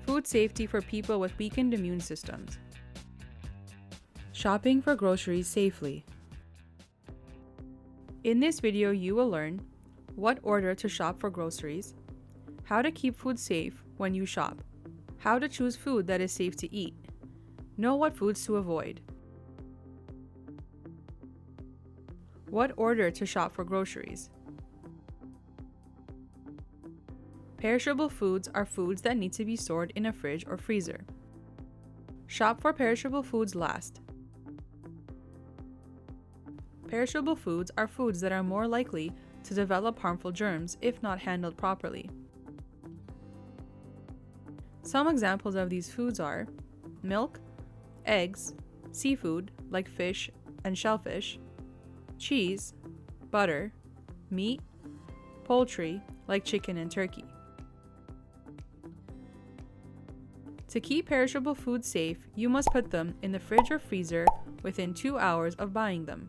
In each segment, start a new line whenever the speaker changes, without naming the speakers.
Food safety for people with weakened immune systems. Shopping for groceries safely. In this video, you will learn what order to shop for groceries, how to keep food safe when you shop, how to choose food that is safe to eat, know what foods to avoid. What order to shop for groceries. Perishable foods are foods that need to be stored in a fridge or freezer. Shop for perishable foods last. Perishable foods are foods that are more likely to develop harmful germs if not handled properly. Some examples of these foods are milk, eggs, seafood like fish and shellfish, cheese, butter, meat, poultry like chicken and turkey. To keep perishable foods safe, you must put them in the fridge or freezer within 2 hours of buying them.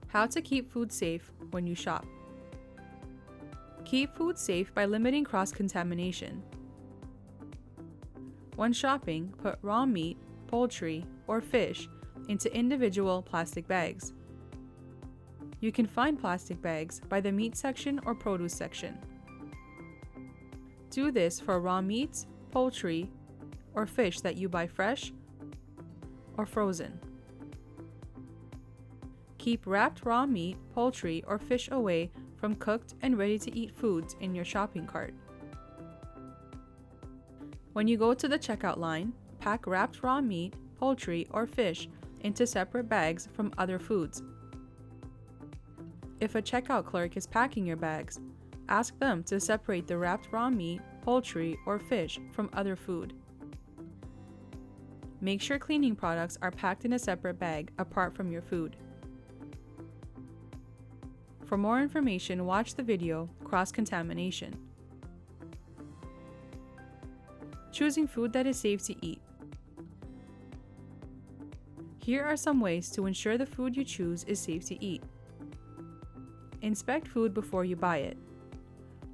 How to keep food safe when you shop. Keep food safe by limiting cross-contamination. When shopping, put raw meat, poultry, or fish into individual plastic bags. You can find plastic bags by the meat section or produce section. Do this for raw meats, poultry, or fish that you buy fresh or frozen. Keep wrapped raw meat, poultry, or fish away from cooked and ready-to-eat foods in your shopping cart. When you go to the checkout line, pack wrapped raw meat, poultry, or fish into separate bags from other foods. If a checkout clerk is packing your bags, ask them to separate the wrapped raw meat, poultry, or fish from other food. Make sure cleaning products are packed in a separate bag apart from your food. For more information, watch the video Cross-Contamination. Choosing food that is safe to eat. Here are some ways to ensure the food you choose is safe to eat. Inspect food before you buy it.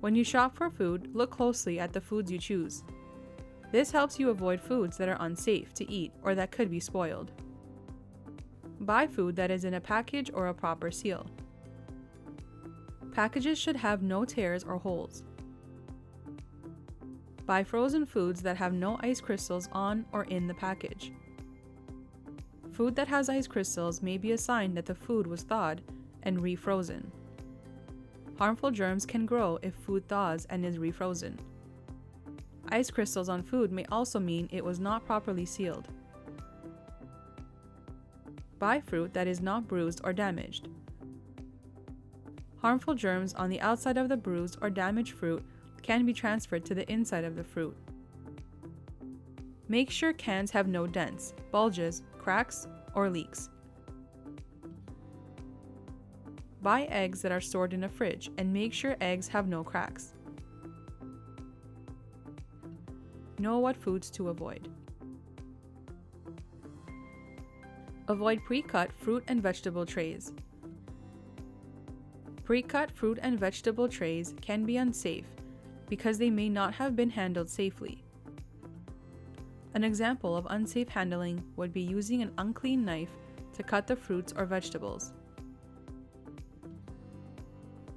When you shop for food, look closely at the foods you choose. This helps you avoid foods that are unsafe to eat or that could be spoiled. Buy food that is in a package or a proper seal. Packages should have no tears or holes. Buy frozen foods that have no ice crystals on or in the package. Food that has ice crystals may be a sign that the food was thawed and refrozen. Harmful germs can grow if food thaws and is refrozen. Ice crystals on food may also mean it was not properly sealed. Buy fruit that is not bruised or damaged. Harmful germs on the outside of the bruised or damaged fruit can be transferred to the inside of the fruit. Make sure cans have no dents, bulges, cracks, or leaks. Buy eggs that are stored in a fridge and make sure eggs have no cracks. Know what foods to avoid. Avoid pre-cut fruit and vegetable trays. Pre-cut fruit and vegetable trays can be unsafe because they may not have been handled safely. An example of unsafe handling would be using an unclean knife to cut the fruits or vegetables.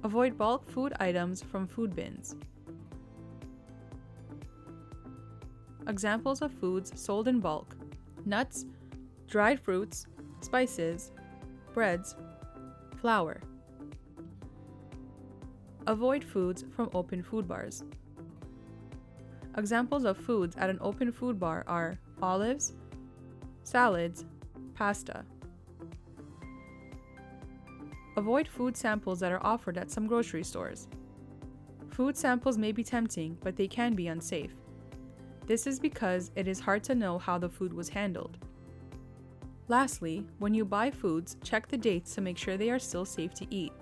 Avoid bulk food items from food bins. Examples of foods sold in bulk: nuts, dried fruits, spices, breads, flour. Avoid foods from open food bars. Examples of foods at an open food bar are olives, salads, pasta. Avoid food samples that are offered at some grocery stores. Food samples may be tempting, but they can be unsafe. This is because it is hard to know how the food was handled. Lastly, when you buy foods, check the dates to make sure they are still safe to eat.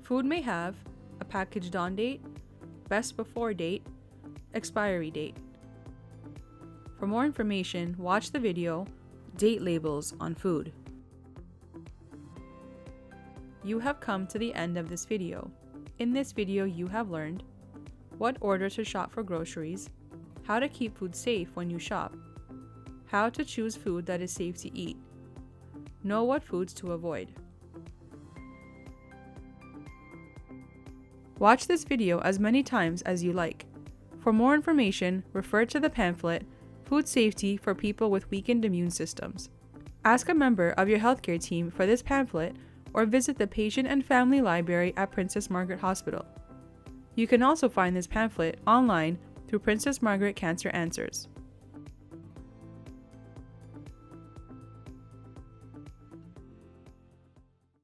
Food may have a packaged on date, best before date, expiry date. For more information, watch the video Date Labels on Food. You have come to the end of this video. In this video, you have learned what order to shop for groceries, how to keep food safe when you shop, how to choose food that is safe to eat, know what foods to avoid. Watch this video as many times as you like. For more information, refer to the pamphlet, Food Safety for People with Weakened Immune Systems. Ask a member of your healthcare team for this pamphlet or visit the Patient and Family Library at Princess Margaret Hospital. You can also find this pamphlet online through Princess Margaret Cancer Answers.